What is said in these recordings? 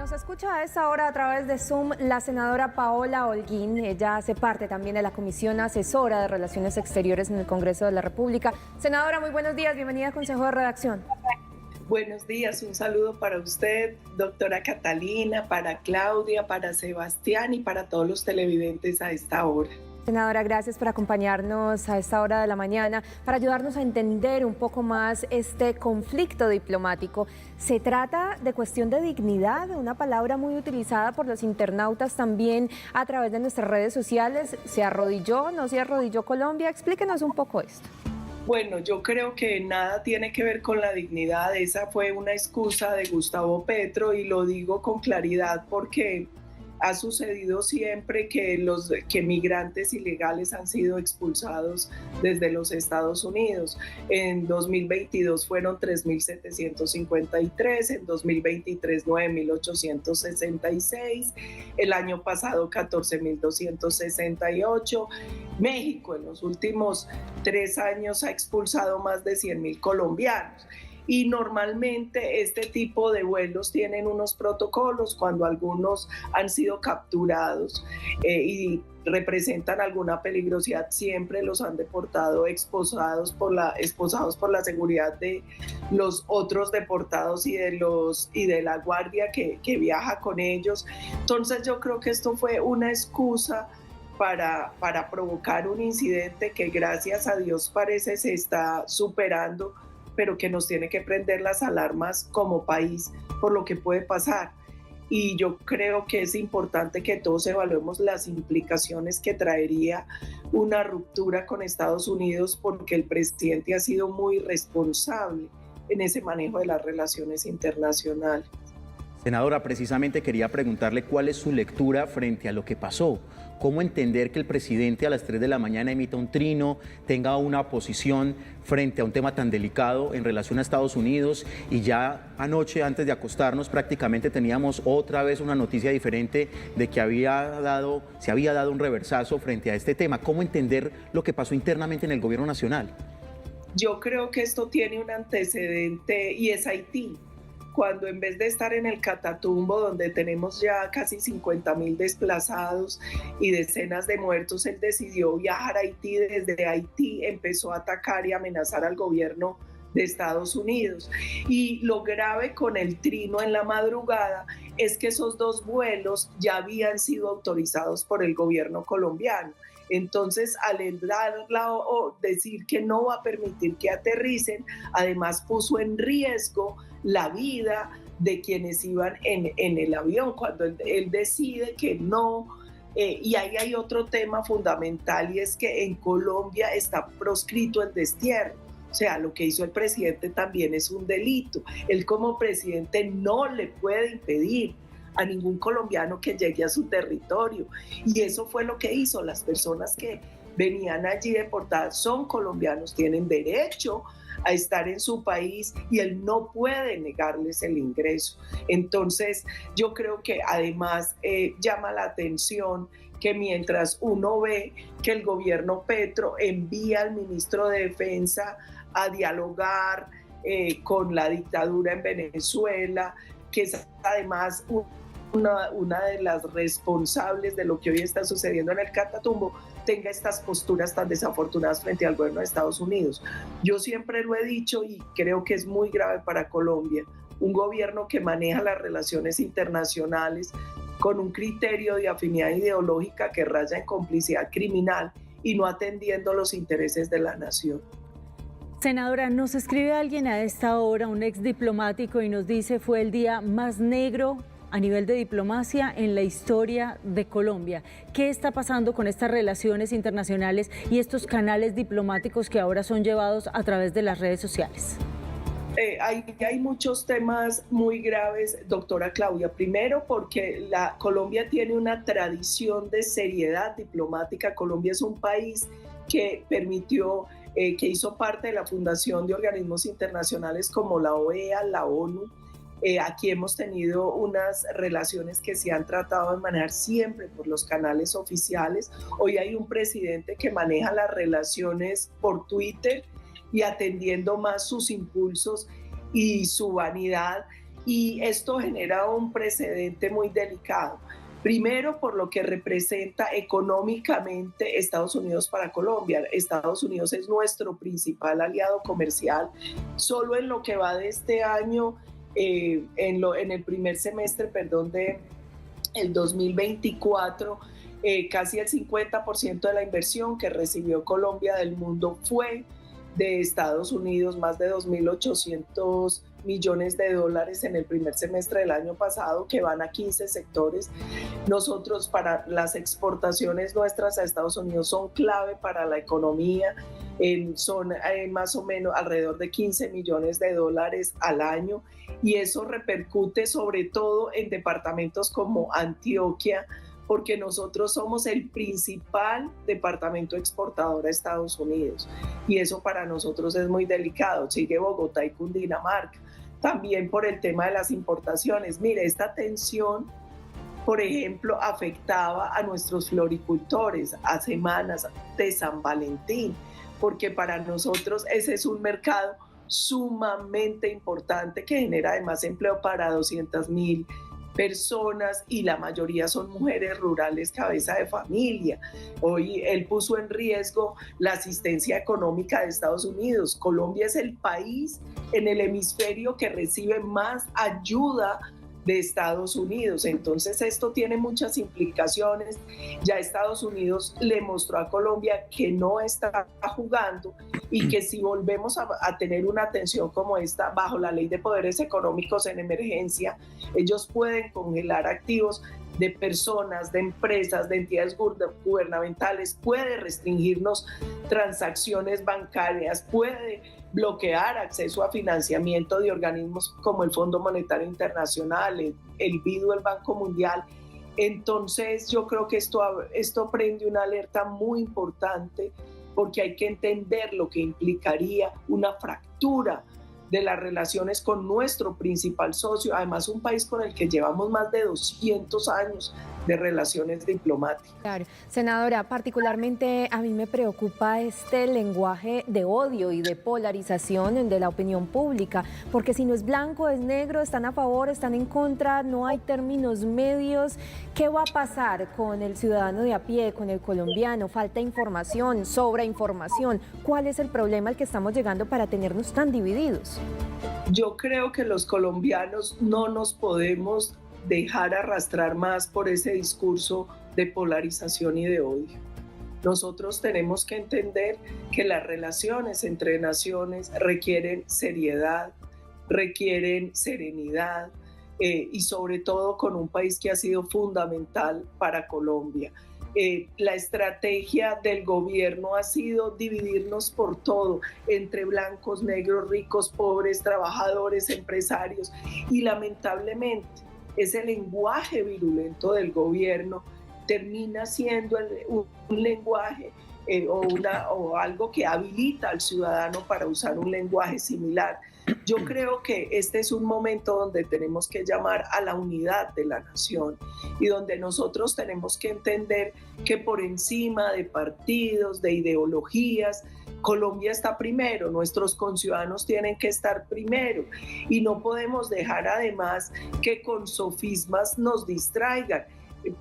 Nos escucha a esta hora a través de Zoom la senadora Paola Holguín. Ella hace parte también de la Comisión Asesora de Relaciones Exteriores en el Congreso de la República. Senadora, muy buenos días. Bienvenida al Consejo de Redacción. Buenos días, un saludo para usted, doctora Catalina, para Claudia, para Sebastián y para todos los televidentes a esta hora. Senadora, gracias por acompañarnos a esta hora de la mañana para ayudarnos a entender un poco más este conflicto diplomático. ¿Se trata de cuestión de dignidad, una palabra muy utilizada por los internautas también a través de nuestras redes sociales? ¿Se arrodilló, no se arrodilló Colombia? Explíquenos un poco esto. Bueno, yo creo que nada tiene que ver con la dignidad. Esa fue una excusa de Gustavo Petro y lo digo con claridad porque ha sucedido siempre que migrantes ilegales han sido expulsados desde los Estados Unidos. En 2022 fueron 3.753, en 2023 9.866, el año pasado 14.268. México en los últimos 3 años ha expulsado más de 100.000 colombianos. Y normalmente este tipo de vuelos tienen unos protocolos cuando algunos han sido capturados y representan alguna peligrosidad, siempre los han deportado esposados por la seguridad de los otros deportados y de la guardia que viaja con ellos. Entonces yo creo que esto fue una excusa para provocar un incidente que gracias a Dios parece se está superando, pero que nos tiene que prender las alarmas como país por lo que puede pasar. Y yo creo que es importante que todos evaluemos las implicaciones que traería una ruptura con Estados Unidos, porque el presidente ha sido muy responsable en ese manejo de las relaciones internacionales. Senadora, precisamente quería preguntarle cuál es su lectura frente a lo que pasó. ¿Cómo entender que el presidente a las 3 de la mañana emita un trino, tenga una posición frente a un tema tan delicado en relación a Estados Unidos y ya anoche, antes de acostarnos, prácticamente teníamos otra vez una noticia diferente de que se había dado un reversazo frente a este tema? ¿Cómo entender lo que pasó internamente en el gobierno nacional? Yo creo que esto tiene un antecedente y es Haití. Cuando en vez de estar en el Catatumbo, donde tenemos ya casi 50.000 desplazados y decenas de muertos, él decidió viajar a Haití. Desde Haití empezó a atacar y amenazar al gobierno de Estados Unidos. Y lo grave con el trino en la madrugada es que esos 2 vuelos ya habían sido autorizados por el gobierno colombiano. Entonces, al decir que no va a permitir que aterricen, además puso en riesgo la vida de quienes iban en el avión. Cuando él decide que no, y ahí hay otro tema fundamental, y es que en Colombia está proscrito el destierro. O sea, lo que hizo el presidente también es un delito. Él como presidente no le puede impedir a ningún colombiano que llegue a su territorio. Y eso fue lo que hizo. Las personas que venían allí deportadas son colombianos, tienen derecho a estar en su país y él no puede negarles el ingreso. Entonces, yo creo que además llama la atención que mientras uno ve que el gobierno Petro envía al ministro de Defensa a dialogar con la dictadura en Venezuela, que es además una de las responsables de lo que hoy está sucediendo en el Catatumbo, tenga estas posturas tan desafortunadas frente al gobierno de Estados Unidos. Yo siempre lo he dicho y creo que es muy grave para Colombia, un gobierno que maneja las relaciones internacionales con un criterio de afinidad ideológica que raya en complicidad criminal y no atendiendo los intereses de la nación. Senadora, nos escribe alguien a esta hora, un ex diplomático, y nos dice: fue el día más negro a nivel de diplomacia en la historia de Colombia. ¿Qué está pasando con estas relaciones internacionales y estos canales diplomáticos que ahora son llevados a través de las redes sociales? Hay muchos temas muy graves, doctora Claudia. Primero, porque Colombia tiene una tradición de seriedad diplomática. Colombia es un país que que hizo parte de la fundación de organismos internacionales como la OEA, la ONU. Aquí hemos tenido unas relaciones que se han tratado de manejar siempre por los canales oficiales. Hoy hay un presidente que maneja las relaciones por Twitter y atendiendo más sus impulsos y su vanidad. y esto genera un precedente muy delicado. Primero, por lo que representa económicamente Estados Unidos para Colombia. Estados Unidos es nuestro principal aliado comercial. Solo en lo que va de este año, en el primer semestre, de el 2024, casi el 50% de la inversión que recibió Colombia del mundo fue de Estados Unidos, más de 2.800 millones de dólares en el primer semestre del año pasado, que van a 15 sectores. Nosotros, para las exportaciones nuestras a Estados Unidos, son clave para la economía, son más o menos alrededor de 15 millones de dólares al año, y eso repercute sobre todo en departamentos como Antioquia, porque nosotros somos el principal departamento exportador a Estados Unidos, y eso para nosotros es muy delicado. Sigue Bogotá y Cundinamarca. También por el tema de las importaciones. Mire, esta tensión, por ejemplo, afectaba a nuestros floricultores a semanas de San Valentín, porque para nosotros ese es un mercado sumamente importante que genera además empleo para 200.000 personas, y la mayoría son mujeres rurales, cabeza de familia. Hoy él puso en riesgo la asistencia económica de Estados Unidos. Colombia es el país en el hemisferio que recibe más ayuda de Estados Unidos. Entonces esto tiene muchas implicaciones. Ya Estados Unidos le mostró a Colombia que no está jugando, y que si volvemos a tener una tensión como esta, bajo la Ley de Poderes Económicos en emergencia, ellos pueden congelar activos de personas, de empresas, de entidades gubernamentales, puede restringirnos transacciones bancarias, puede bloquear acceso a financiamiento de organismos como el Fondo Monetario Internacional, el BID o el Banco Mundial. Entonces yo creo que esto prende una alerta muy importante, porque hay que entender lo que implicaría una fractura de las relaciones con nuestro principal socio, además un país con el que llevamos más de 200 años de relaciones diplomáticas. Claro. Senadora, particularmente a mí me preocupa este lenguaje de odio y de polarización de la opinión pública, porque si no es blanco, es negro, están a favor, están en contra, no hay términos medios. ¿Qué va a pasar con el ciudadano de a pie, con el colombiano? Falta información, sobra información. ¿Cuál es el problema al que estamos llegando para tenernos tan divididos? Yo creo que los colombianos no nos podemos dejar arrastrar más por ese discurso de polarización y de odio. Nosotros tenemos que entender que las relaciones entre naciones requieren seriedad, requieren serenidad, y sobre todo con un país que ha sido fundamental para Colombia. La estrategia del gobierno ha sido dividirnos por todo, entre blancos, negros, ricos, pobres, trabajadores, empresarios, y lamentablemente ese lenguaje virulento del gobierno termina siendo un lenguaje o algo que habilita al ciudadano para usar un lenguaje similar. Yo creo que este es un momento donde tenemos que llamar a la unidad de la nación, y donde nosotros tenemos que entender que por encima de partidos, de ideologías, Colombia está primero, nuestros conciudadanos tienen que estar primero, y no podemos dejar además que con sofismas nos distraigan.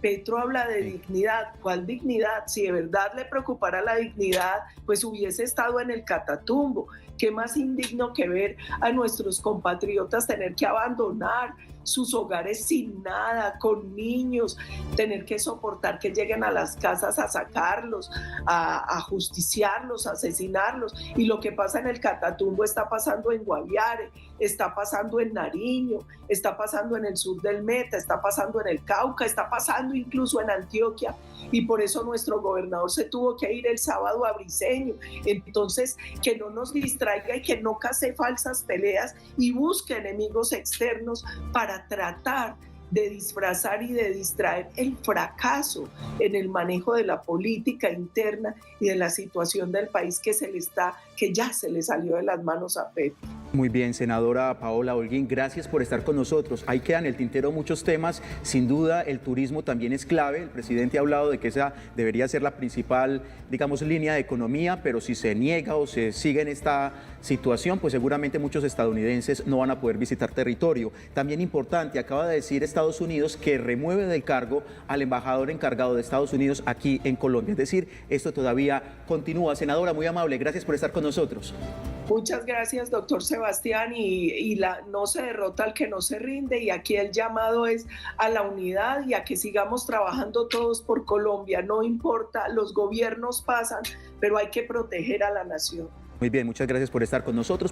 Petro habla de dignidad. ¿Cuál dignidad? Si de verdad le preocupara la dignidad, pues hubiese estado en el Catatumbo. ¿Qué más indigno que ver a nuestros compatriotas tener que abandonar sus hogares sin nada, con niños, tener que soportar que lleguen a las casas a sacarlos, a justiciarlos, a asesinarlos? Y lo que pasa en el Catatumbo está pasando en Guaviare, está pasando en Nariño, está pasando en el sur del Meta, está pasando en el Cauca, está pasando incluso en Antioquia, y por eso nuestro gobernador se tuvo que ir el sábado a Briceño. Entonces, que no nos distraiga y que no case falsas peleas y busque enemigos externos para tratar de disfrazar y de distraer el fracaso en el manejo de la política interna y de la situación del país que ya se le salió de las manos a Petro. Muy bien, senadora Paola Holguín, gracias por estar con nosotros. Ahí quedan en el tintero muchos temas. Sin duda, el turismo también es clave. El presidente ha hablado de que esa debería ser la principal, digamos, línea de economía, pero si se niega o se sigue en esta situación, pues seguramente muchos estadounidenses no van a poder visitar territorio. También importante, acaba de decir Estados Unidos que remueve del cargo al embajador encargado de Estados Unidos aquí en Colombia. Es decir, esto todavía continúa. Senadora, muy amable, gracias por estar con nosotros. Muchas gracias, doctor Sebastián, no se derrota al que no se rinde, y aquí el llamado es a la unidad y a que sigamos trabajando todos por Colombia. No importa, los gobiernos pasan, pero hay que proteger a la nación. Muy bien, muchas gracias por estar con nosotros.